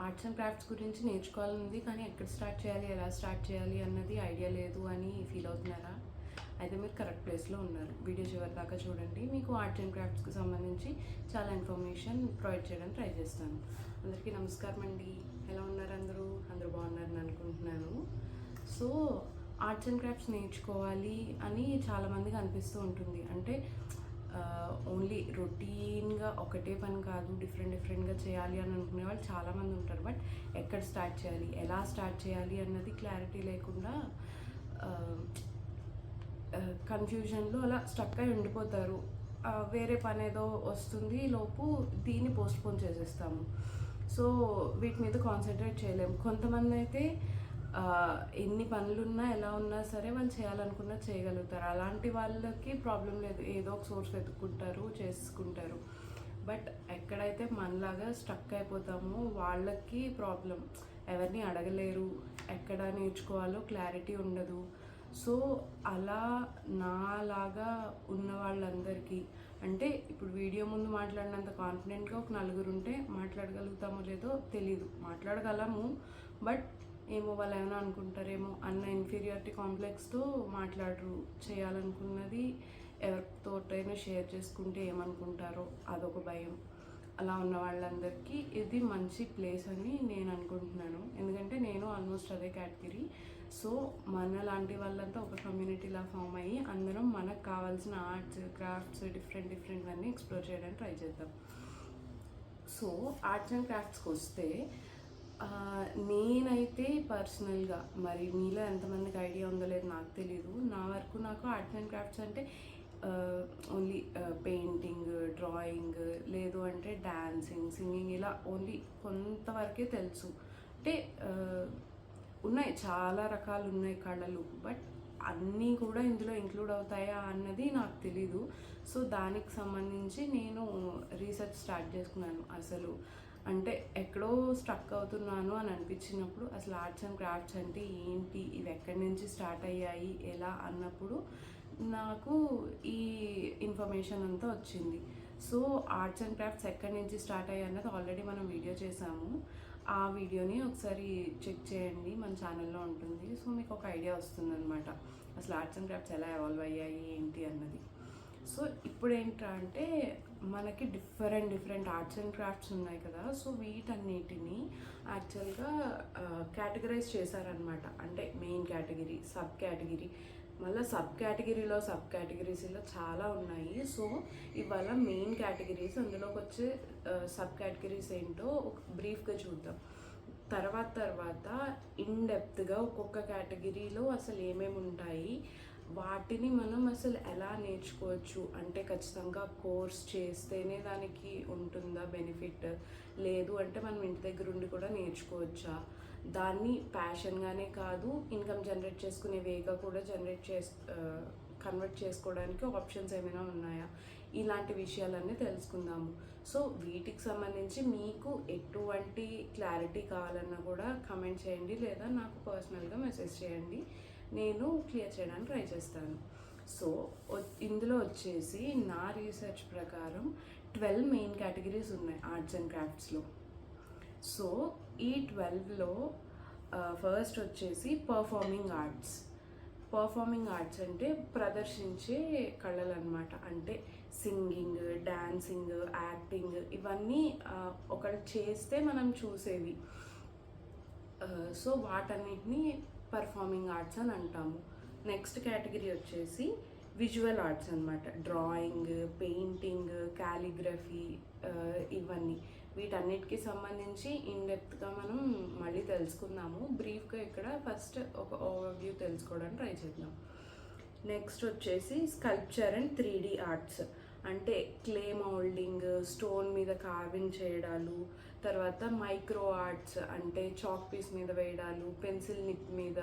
Arts and crafts గురించి నేర్చుకోవాలనుంది, కానీ ఎక్కడ స్టార్ట్ చేయాలి, ఎలా స్టార్ట్ చేయాలి అన్నది ఐడియా లేదు అని ఫీల్ అవుతున్నారా? అయితే మీరు కరెక్ట్ ప్లేస్లో ఉన్నారు. వీడియో చివరి దాకా చూడండి. మీకు ఆర్ట్స్ అండ్ క్రాఫ్ట్స్కి సంబంధించి చాలా ఇన్ఫర్మేషన్ ప్రొవైడ్ చేయడానికి ట్రై చేస్తాను. అందరికీ నమస్కారం అండి. ఎలా ఉన్నారు అందరూ? అందరూ బాగున్నారని అనుకుంటున్నాను. సో ఆర్ట్స్ అండ్ క్రాఫ్ట్స్ నేర్చుకోవాలి అని చాలామందికి అనిపిస్తూ ఉంటుంది. అంటే ఓన్లీ రొటీన్గా ఒకటే పని కాదు, డిఫరెంట్గా చేయాలి అని అనుకునే వాళ్ళు చాలామంది ఉంటారు. బట్ ఎక్కడ స్టార్ట్ చేయాలి, ఎలా స్టార్ట్ చేయాలి అన్నది క్లారిటీ లేకుండా కన్ఫ్యూజన్లో అలా స్టక్ అయి ఉండిపోతారు. వేరే పని ఏదో వస్తుంది లోపు దీన్ని పోస్ట్పోన్ చేసేస్తాము. సో వీటి మీద కాన్సన్ట్రేట్ చేయలేము. కొంతమంది అయితే ఎన్ని పనులున్నా ఎలా ఉన్నా సరే వాళ్ళు చేయాలనుకున్నది చేయగలుగుతారు. అలాంటి వాళ్ళకి ప్రాబ్లం లేదు, ఏదో ఒక సోర్స్ వెతుక్కుంటారు, చేసుకుంటారు. బట్ ఎక్కడైతే మనలాగా స్టక్ అయిపోతామో వాళ్ళకి ప్రాబ్లం. ఎవరిని అడగలేరు, ఎక్కడ నేర్చుకోవాలో క్లారిటీ ఉండదు. సో అలా నాలాగా ఉన్న వాళ్ళందరికీ, అంటే ఇప్పుడు వీడియో ముందు మాట్లాడినంత కాన్ఫిడెంట్గా ఒక నలుగురు ఉంటే మాట్లాడగలుగుతామో లేదో తెలీదు. మాట్లాడగలము, బట్ ఏమో వాళ్ళు ఏమైనా అనుకుంటారేమో అన్న ఇన్ఫీరియారిటీ కాంప్లెక్స్తో మాట్లాడరు. చేయాలనుకున్నది ఎవరితోటైనా షేర్ చేసుకుంటే ఏమనుకుంటారో అదొక భయం. అలా ఉన్న వాళ్ళందరికీ ఇది మంచి ప్లేస్ అని నేను అనుకుంటున్నాను. ఎందుకంటే నేను ఆల్మోస్ట్ అదే కేటగిరీ. సో మన లాంటి వాళ్ళంతా ఒక కమ్యూనిటీలా ఫామ్ అయ్యి అందరం మనకు కావాల్సిన ఆర్ట్స్, క్రాఫ్ట్స్ డిఫరెంట్ అన్నీ ఎక్స్ప్లోర్ చేయడానికి ట్రై చేద్దాం. సో ఆర్ట్స్ అండ్ క్రాఫ్ట్స్కి వస్తే నేనైతే పర్సనల్గా, మరి మీలో ఎంతమందికి ఐడియా ఉందో లేదు నాకు తెలీదు, నా వరకు నాకు ఆర్ట్స్ అండ్ క్రాఫ్ట్స్ అంటే ఓన్లీ పెయింటింగ్, డ్రాయింగ్, లేదు అంటే డాన్సింగ్, సింగింగ్, ఇలా ఓన్లీ కొంతవరకే తెలుసు. అంటే ఉన్నాయి, చాలా రకాలు ఉన్నాయి కళలు, బట్ అన్నీ కూడా ఇందులో ఇంక్లూడ్ అవుతాయా అన్నది నాకు తెలీదు. సో దానికి సంబంధించి నేను రీసెర్చ్ స్టార్ట్ చేసుకున్నాను. అసలు అంటే ఎక్కడో స్ట్రక్ అవుతున్నాను అని అనిపించినప్పుడు అసలు ఆర్ట్స్ అండ్ క్రాఫ్ట్స్ అంటే ఏంటి, ఇవి ఎక్కడి నుంచి స్టార్ట్ అయ్యాయి, ఎలా అన్నప్పుడు నాకు ఈ ఇన్ఫర్మేషన్ అంతా వచ్చింది. సో ఆర్ట్స్ అండ్ క్రాఫ్ట్స్ ఎక్కడి నుంచి స్టార్ట్ అయ్యాయి అన్నది ఆల్రెడీ మనం వీడియో చేసాము. ఆ వీడియోని ఒకసారి చెక్ చేయండి, మన ఛానల్లో ఉంటుంది. సో మీకు ఒక ఐడియా వస్తుందన్నమాట అసలు ఆర్ట్స్ అండ్ క్రాఫ్ట్స్ ఎలా ఎవాల్వ్ అయ్యాయి ఏంటి అన్నది. సో ఇప్పుడు ఏంటంటే మనకి డిఫరెంట్ ఆర్ట్స్ అండ్ క్రాఫ్ట్స్ ఉన్నాయి కదా. సో వీటన్నిటిని యాక్చువల్గా కేటగరైజ్ చేశారనమాట. అంటే మెయిన్ కేటగిరీ, సబ్ కేటగిరీ, మళ్ళీ సబ్ కేటగిరీలో సబ్ కేటగిరీస్లో చాలా ఉన్నాయి. సో ఇవాళ మెయిన్ కేటగిరీస్, అందులోకి వచ్చే సబ్ కేటగిరీస్ ఏంటో ఒక బ్రీఫ్గా చూద్దాం. తర్వాత ఇన్ డెప్త్గా ఒక్కొక్క కేటగిరీలో అసలు ఏమేమి ఉంటాయి, వాటిని మనం అసలు ఎలా నేర్చుకోవచ్చు. అంటే ఖచ్చితంగా కోర్స్ చేస్తేనే దానికి ఉంటుందా బెనిఫిట్, లేదు అంటే మనం ఇంటి దగ్గర ఉండి కూడా నేర్చుకోవచ్చా, దాన్ని ప్యాషన్గానే కాదు ఇన్కమ్ జనరేట్ చేసుకునే వేగా కూడా కన్వర్ట్ చేసుకోవడానికి ఆప్షన్స్ ఏమైనా ఉన్నాయా, ఇలాంటి విషయాలన్నీ తెలుసుకుందాము. సో వీటికి సంబంధించి మీకు ఎటువంటి క్లారిటీ కావాలన్నా కూడా కమెంట్ చేయండి, లేదా నాకు పర్సనల్గా మెసేజ్ చేయండి, నేను క్లియర్ చేయడానికి ట్రై చేస్తాను. సో ఇందులో వచ్చేసి నా రీసెర్చ్ ప్రకారం 12 మెయిన్ కేటగిరీస్ ఉన్నాయి ఆర్ట్స్ అండ్ క్రాఫ్ట్స్లో. సో ఈ 12లో ఫస్ట్ వచ్చేసి పర్ఫార్మింగ్ ఆర్ట్స్. పర్ఫార్మింగ్ ఆర్ట్స్ అంటే ప్రదర్శించే కళలు అనమాట. అంటే సింగింగ్, డాన్సింగ్, యాక్టింగ్, ఇవన్నీ ఒకళ్ళు చేస్తే మనం చూసేవి. సో వాటన్నిటిని పర్ఫార్మింగ్ ఆర్ట్స్ అని అంటాము. నెక్స్ట్ కేటగిరీ వచ్చేసి విజువల్ ఆర్ట్స్ అనమాట. డ్రాయింగ్, పెయింటింగ్, కాలిగ్రఫీ, ఇవన్నీ. వీటన్నిటికీ సంబంధించి ఇన్డెప్త్గా మనం మళ్ళీ తెలుసుకుందాము. బ్రీఫ్గా ఇక్కడ ఫస్ట్ ఒక ఓవర్వ్యూ తెలుసుకోవడానికి ట్రై చేద్దాం. నెక్స్ట్ వచ్చేసి స్కల్ప్చర్ అండ్ 3D ఆర్ట్స్. అంటే క్లే మౌల్డింగ్, స్టోన్ మీద కార్వింగ్ చేయడాలు, తర్వాత మైక్రో ఆర్ట్స్ అంటే చాక్ పీస్ మీద వేయడాలు, పెన్సిల్ నిప్ మీద,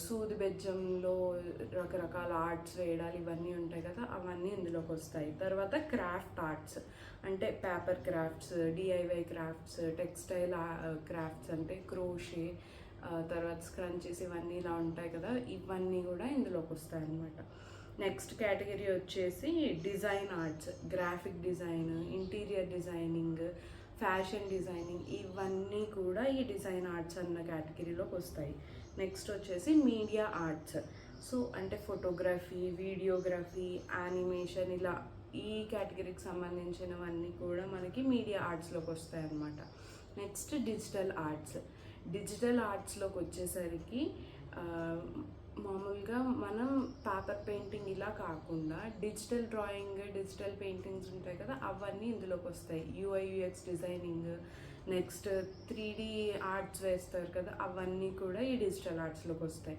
సూది బెజ్జంలో రకరకాల ఆర్ట్స్ వేయడాలు, ఇవన్నీ ఉంటాయి కదా, అవన్నీ ఇందులోకి వస్తాయి. తర్వాత క్రాఫ్ట్ ఆర్ట్స్ అంటే paper crafts, DIY crafts, textile crafts అంటే క్రోషే, తర్వాత స్క్రంచెస్, ఇవన్నీ ఇలా ఉంటాయి కదా, ఇవన్నీ కూడా ఇందులోకి వస్తాయి అన్నమాట. నెక్స్ట్ కేటగిరీ వచ్చేసి design arts. Graphic design, interior designing, fashion designing, ఇవన్నీ కూడా ఈ డిజైన్ ఆర్ట్స్ అన్న కేటగిరీలోకి వస్తాయి. నెక్స్ట్ వచ్చేసి మీడియా ఆర్ట్స్. సో అంటే ఫోటోగ్రఫీ, వీడియోగ్రఫీ, యానిమేషన్, ఇలా ఈ కేటగిరీకి సంబంధించినవన్నీ కూడా మనకి మీడియా ఆర్ట్స్లోకి వస్తాయి అన్నమాట. Next digital arts. డిజిటల్ ఆర్ట్స్లోకి వచ్చేసరికి మామూలుగా మనం పేపర్ పెయింటింగ్ ఇలా కాకుండా డిజిటల్ డ్రాయింగ్, డిజిటల్ పెయింటింగ్స్ ఉంటాయి కదా, అవన్నీ ఇందులోకి వస్తాయి. యూఐ/యూఎక్స్ డిజైనింగ్, నెక్స్ట్ 3D ఆర్ట్స్ వేస్తారు కదా, అవన్నీ కూడా ఈ డిజిటల్ ఆర్ట్స్లోకి వస్తాయి.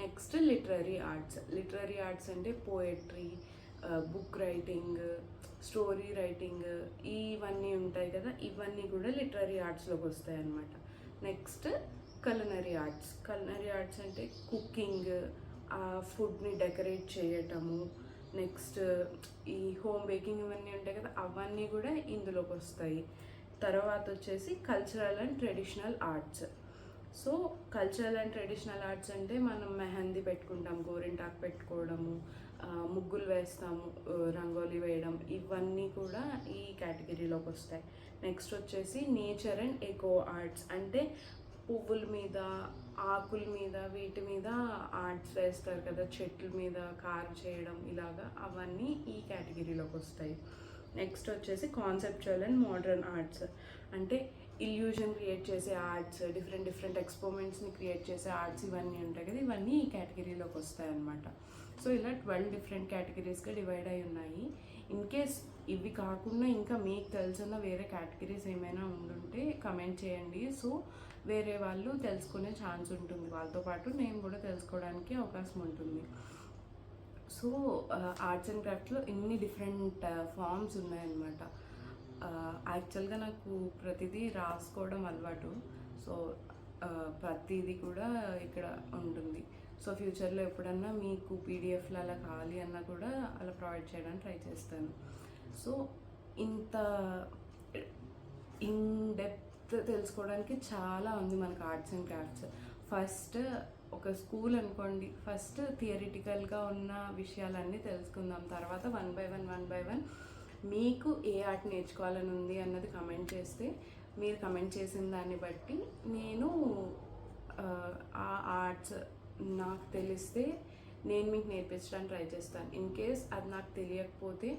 Next literary arts. Literary arts అంటే poetry, book writing, story writing, ఇవన్నీ ఉంటాయి కదా, ఇవన్నీ కూడా లిటరరీ ఆర్ట్స్లోకి వస్తాయి అన్నమాట. Next culinary arts. Culinary arts అంటే కుకింగ్, ఫుడ్ని డెకరేట్ చేయటము, నెక్స్ట్ ఈ హోమ్ బేకింగ్, ఇవన్నీ ఉంటాయి కదా, అవన్నీ కూడా ఇందులోకి వస్తాయి. తర్వాత వచ్చేసి cultural and traditional arts. So cultural and traditional arts అంటే మనం మెహందీ పెట్టుకుంటాం, గోరింటాకు పెట్టుకోవడము, ముగ్గులు వేస్తాము, రంగోలీ వేయడం, ఇవన్నీ కూడా ఈ కేటగిరీలోకి వస్తాయి. నెక్స్ట్ వచ్చేసి నేచర్ అండ్ ఎకో ఆర్ట్స్. అంటే పువ్వుల మీద, ఆకుల మీద, వీటి మీద ఆర్ట్స్ వేస్తారు కదా, చెట్ల మీద కారు చేయడం, ఇలాగా అవన్నీ ఈ కేటగిరీలోకి వస్తాయి. నెక్స్ట్ వచ్చేసి కాన్సెప్చువల్ అండ్ మోడర్న్ ఆర్ట్స్. అంటే ఇల్యూజన్ క్రియేట్ చేసే ఆర్ట్స్, డిఫరెంట్ ఎక్స్పెరిమెంట్స్ని క్రియేట్ చేసే ఆర్ట్స్, ఇవన్నీ ఉంటాయి కదా, ఇవన్నీ ఈ కేటగిరీలోకి వస్తాయి అన్నమాట. సో ఇలా 12 డిఫరెంట్ కేటగిరీస్గా డివైడ్ అయి ఉన్నాయి. ఇన్ కేస్ ఇవి కాకుండా ఇంకా మీకు తెలిసిన వేరే కేటగిరీస్ ఏమైనా ఉండుంటే కమెంట్ చేయండి. సో వేరే వాళ్ళు తెలుసుకునే ఛాన్స్ ఉంటుంది, వాళ్ళతో పాటు నేను కూడా తెలుసుకోవడానికి అవకాశం ఉంటుంది. సో ఆర్ట్స్ అండ్ క్రాఫ్ట్స్లో ఇన్ని డిఫరెంట్ ఫామ్స్ ఉన్నాయన్నమాట. యాక్చువల్గా నాకు ప్రతిదీ రాసుకోవడం అలవాటు. సో ప్రతిదీ కూడా ఇక్కడ ఉంటుంది. సో ఫ్యూచర్లో ఎప్పుడన్నా మీకు పీడిఎఫ్లు అలా కావాలి అన్నా కూడా అలా ప్రొవైడ్ చేయడానికి ట్రై చేస్తాను. సో ఇంత ఇన్ డెప్త్ తెలుసుకోవడానికి చాలా ఉంది మనకు ఆర్ట్స్ అండ్ క్రాఫ్ట్స్. ఫస్ట్ ఒక స్కూల్ అనుకోండి, ఫస్ట్ థియరిటికల్గా ఉన్న విషయాలన్నీ తెలుసుకుందాం, తర్వాత వన్ బై వన్ మీకు ఏ ఆర్ట్ నేర్చుకోవాలని ఉంది అన్నది కమెంట్ చేస్తే, మీరు కమెంట్ చేసిన దాన్ని బట్టి నేను ఆ ఆర్ట్స్ నాకు తెలిస్తే నేను మీకు నేర్పించడానికి ట్రై చేస్తాను. ఇన్ కేస్ అది నాకు తెలియకపోతే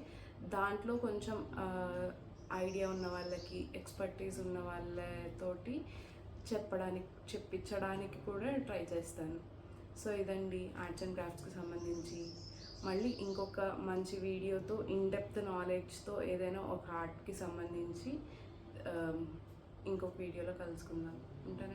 దాంట్లో కొంచెం ఐడియా ఉన్న వాళ్ళకి, ఎక్స్పర్టీస్ ఉన్న వాళ్ళతోటి చెప్పించడానికి కూడా ట్రై చేస్తాను. సో ఇదండి ఆర్ట్స్ అండ్ క్రాఫ్ట్స్కి సంబంధించి. మళ్ళీ ఇంకొక మంచి వీడియోతో, ఇన్డెప్త్ నాలెడ్జ్తో ఏదైనా ఒక ఆర్ట్కి సంబంధించి ఇంకొక వీడియోలో కలుసుకుందాం. ఉంటాను.